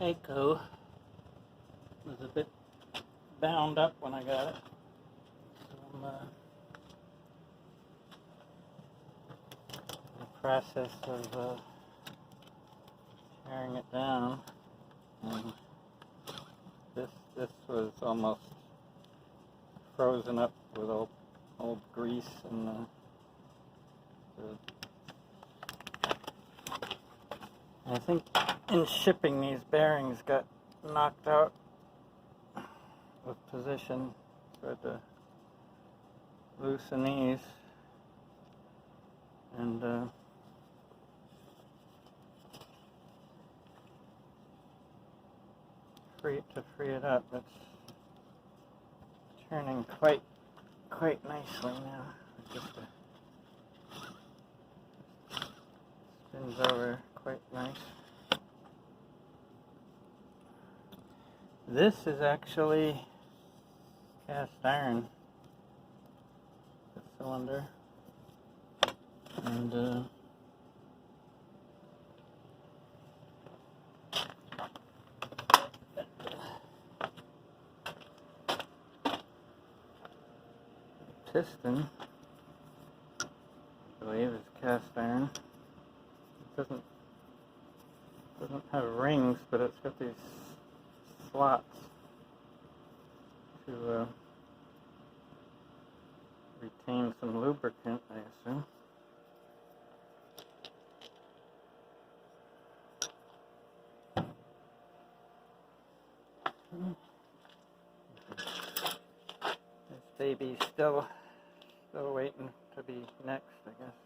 Keiko was a bit bound up when I got it. So I'm in the process of tearing it down. And this was almost frozen up with old grease and I think in shipping these bearings got knocked out of position, so I had to loosen these and free it up. It's turning quite nicely now. It just spins over quite nice. This is actually cast iron, the cylinder, and piston, I believe, is cast iron. It doesn't have rings, but it's got these slots to retain some lubricant, I assume. This baby's still waiting to be next, I guess.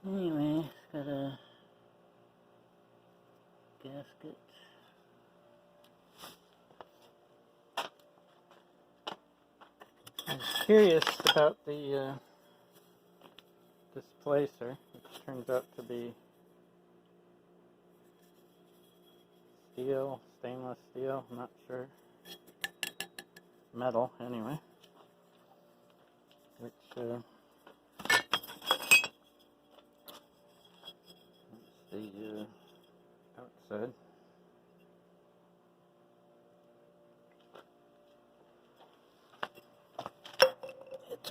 Anyway, it's got a gasket. I was curious about the displacer, which turns out to be steel, stainless steel, I'm not sure. Metal, anyway. Which, that's the outside. It's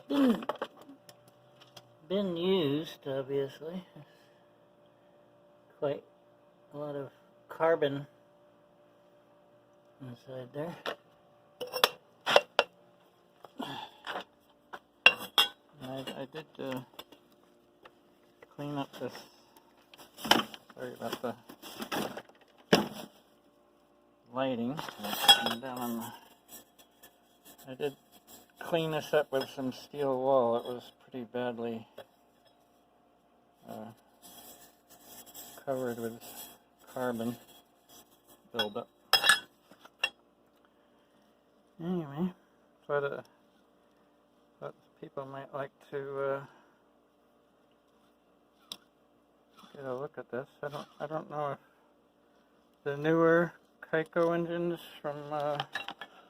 been used, obviously. Quite a lot of carbon inside there. And I did clean up this. Sorry about the lighting. I did clean this up with some steel wool. It was pretty badly covered with carbon buildup. Anyway, thought people might like to get a look at this. I don't know if the newer Keiko engines from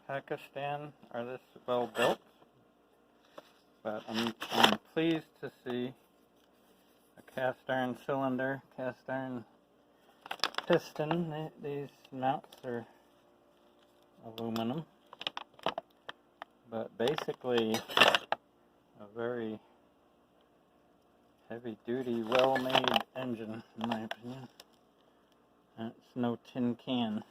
Pakistan are this well built, but I'm pleased to see a cast iron cylinder, cast iron piston. These mounts are aluminum, but basically a very heavy-duty, well-made engine, in my opinion. And it's no tin can.